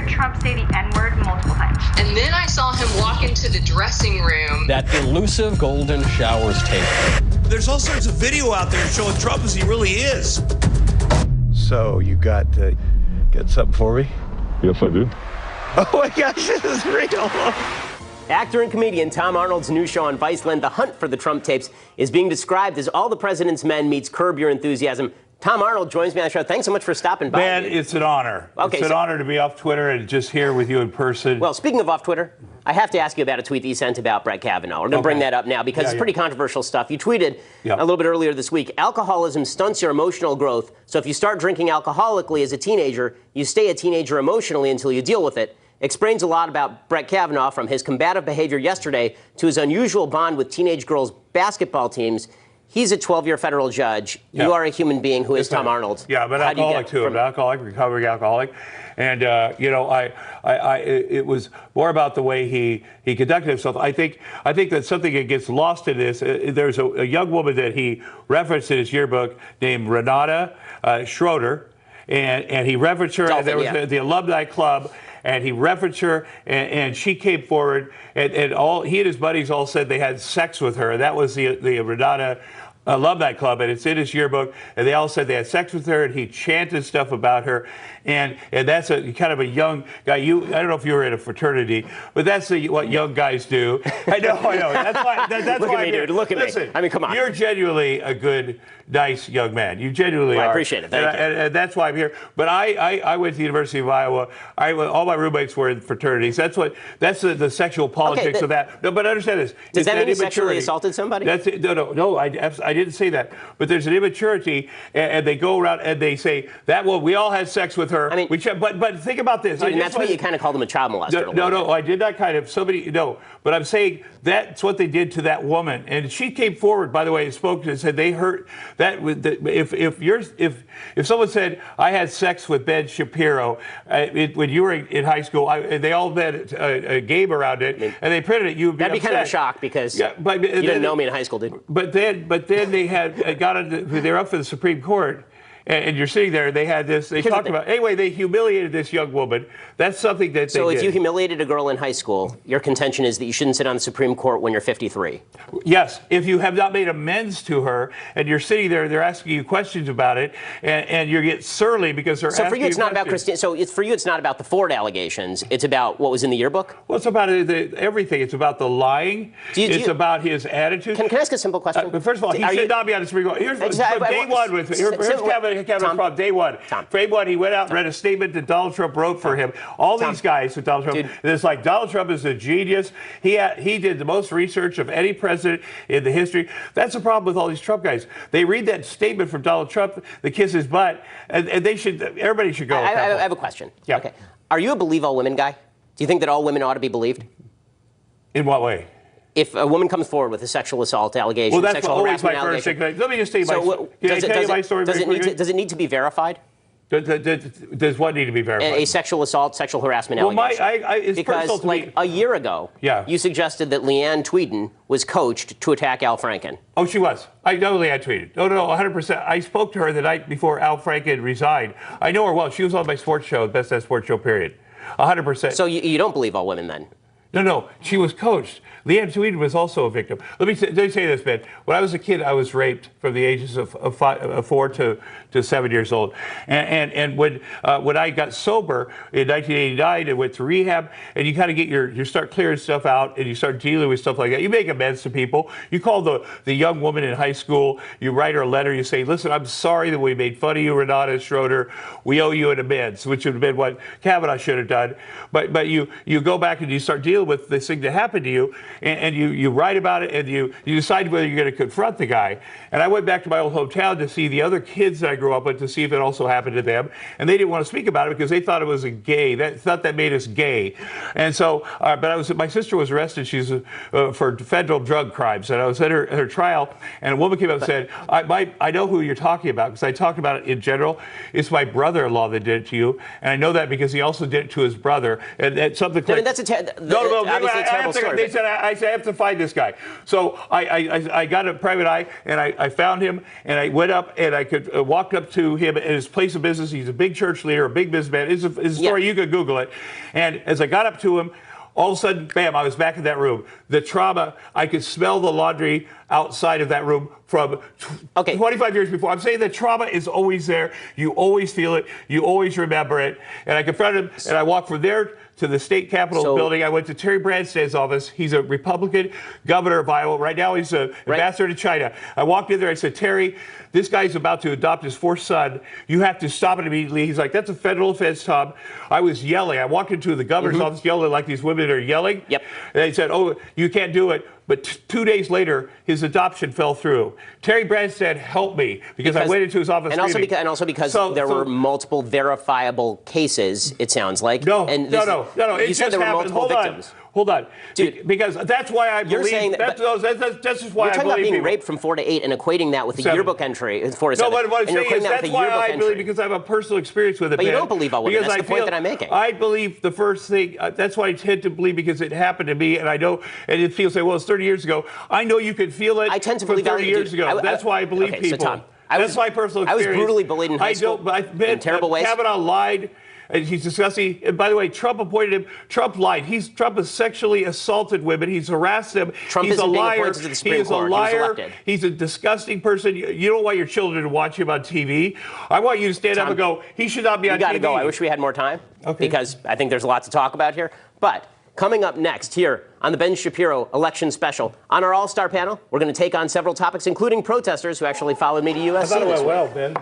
heard Trump say the N-word multiple times. And then I saw him walk into the dressing room. That elusive golden showers tape. There's all sorts of video out there showing Trump as he really is. So you got something for me? Yes, I do. Oh my gosh, this is real. Actor and comedian Tom Arnold's new show on Viceland, The Hunt for the Trump Tapes, is being described as All the President's Men meets Curb Your Enthusiasm. Tom Arnold joins me on the show. Thanks so much for stopping by. Man, it's an honor. Okay, it's an honor to be off Twitter and just here with you in person. Well, speaking of off Twitter, I have to ask you about a tweet that you sent about Brett Kavanaugh. We're going to bring that up now because it's pretty controversial stuff. You tweeted a little bit earlier this week, alcoholism stunts your emotional growth, so if you start drinking alcoholically as a teenager, you stay a teenager emotionally until you deal with it. Explains a lot about Brett Kavanaugh, from his combative behavior yesterday to his unusual bond with teenage girls' basketball teams. He's a 12-year federal judge. You are a human being who is Tom Arnold. Yeah, I'm an alcoholic too. I'm an alcoholic, recovering alcoholic. And, it was more about the way he conducted himself. I think that something that gets lost in this, there's a young woman that he referenced in his yearbook named Rinata Schroeder, and he referenced her, and there was the alumni club, and he referenced her, and she came forward, and all he and his buddies all said they had sex with her. That was the Rinata Alumni Club, and it's in his yearbook, and they all said they had sex with her, and he chanted stuff about her, and that's a kind of a young guy. I don't know if you were in a fraternity, but that's what young guys do. I know. That's why. That's Look why at me, dude. Look at me. I mean, come on. You're genuinely a good, nice young man. You genuinely are. I appreciate it. Thank you. And that's why I'm here. But I went to the University of Iowa. All my roommates were in fraternities. That's the sexual politics of that. No, but understand this. Does that mean you sexually assaulted somebody? No. I didn't say that. But there's an immaturity, and they go around and they say that. Well, we all had sex with her. I mean, but think about this. Dude, and that's why you kind of called him a child molester. No, I did not kind of. But I'm saying that's what they did to that woman, and she came forward. By the way, and spoke and said they hurt that. If someone said I had sex with Ben Shapiro when you were in high school, and they all had a game around it, and they printed it, you'd be that'd be kind of a shock because you didn't know me in high school, dude. But then they they're up for the Supreme Court. And you're sitting there, they had this, they talked about, anyway, they humiliated this young woman. That's something that they did. So if you humiliated a girl in high school, your contention is that you shouldn't sit on the Supreme Court when you're 53? Yes. If you have not made amends to her, and you're sitting there, they're asking you questions about it, and you get surly because they're asking you So for you, it's not about Christine. So for you, it's not about the Ford allegations. It's about what was in the yearbook? Well, it's about everything. It's about the lying. It's about his attitude. Can I ask a simple question? First of all, he should not be on the Supreme Court. Here's day one with Kavanaugh's day one. Day one, he went out and read a statement that Donald Trump wrote for him. All these guys with Donald Trump, it's like Donald Trump is a genius. He did the most research of any president in the history. That's the problem with all these Trump guys. They read that statement from Donald Trump, they kiss his butt, and everybody should go. I have a question. Yeah. Okay. Are you a believe all women guy? Do you think that all women ought to be believed? In what way? If a woman comes forward with a sexual assault allegation, sexual harassment allegation. Let me just tell you my story. Does it need to be verified? Does what need to be verified? A sexual assault, sexual harassment allegation. It's because like a year ago, you suggested that Leanne Tweeden was coached to attack Al Franken. Oh, she was. I know Leanne Tweeden. No, 100%. I spoke to her the night before Al Franken resigned. I know her well. She was on my sports show, Best Damn Sports Show, period. 100%. So you don't believe all women then? No. She was coached. Leanne Tweeden was also a victim. Let me say this, Ben. When I was a kid, I was raped from the ages of 4 to 7 years old. And when I got sober in 1989 and went to rehab, and you kind of get you start clearing stuff out, and you start dealing with stuff like that. You make amends to people. You call the young woman in high school. You write her a letter. You say, listen, I'm sorry that we made fun of you, Rinata Schroeder. We owe you an amends, which would have been what Kavanaugh should have done. But you go back and you start dealing with this thing that happened to you. And you write about it, and you decide whether you're going to confront the guy. And I went back to my old hometown to see the other kids that I grew up with, to see if it also happened to them. And they didn't want to speak about it because they thought it was thought that made us gay. And so, my sister was arrested. She's for federal drug crimes. And I was at her trial, and a woman came up and said, I know who you're talking about, because I talked about it in general. It's my brother-in-law that did it to you. And I know that because he also did it to his brother. And that's something. I mean, that's obviously a terrible story. They said, I have to find this guy. So I got a private eye, and I found him, and I went up, and I could walk up to him at his place of business. He's a big church leader, a big businessman. It's a story. You could Google it. And as I got up to him, all of a sudden, bam, I was back in that room. The trauma, I could smell the laundry outside of that room from 25 years before. I'm saying the trauma is always there. You always feel it. You always remember it. And I confronted him, and I walked from there to the state capitol building. I went to Terry Branstad's office. He's a Republican governor of Iowa. Right now, he's an ambassador to China. I walked in there. I said, Terry, this guy's about to adopt his fourth son. You have to stop it immediately. He's like, that's a federal offense, Tom. I was yelling. I walked into the governor's office yelling like these women are yelling. Yep. And they said, oh, you can't do it. But 2 days later, his adoption fell through. Terry Branstad helped me because I went into his office. And also because there were multiple verifiable cases, it sounds like. No. You said there were multiple victims. Hold on. Dude, because that's why I believe. You're saying that's just why you're talking about being people. raped from 4 to 8 and equating that with a yearbook entry. 4 to 7. No, but what I'm saying is that's why I believe, entry. because I have a personal experience with it. But you don't believe I would. That's the point that I'm making. I believe the first thing. That's why I tend to believe, because it happened to me, and I know, and it feels like, well, it's 30 years ago. I know you could feel it. I tend to from believe 30 years ago. That's why I believe people. So Tom, that's my personal experience. I was brutally bullied in high school in terrible ways. Kavanaugh lied. And he's discussing, and by the way, Trump appointed him. Trump lied. Trump has sexually assaulted women. He's harassed them. He's a liar. He is a liar. He's a disgusting person. You don't want your children to watch him on TV. I want you to stand up and go, he should not be on TV. You got to go. I wish we had more time because I think there's a lot to talk about here. But coming up next here on the Ben Shapiro Election Special, on our all-star panel, we're going to take on several topics, including protesters who actually followed me to USC. I thought it went well, Ben.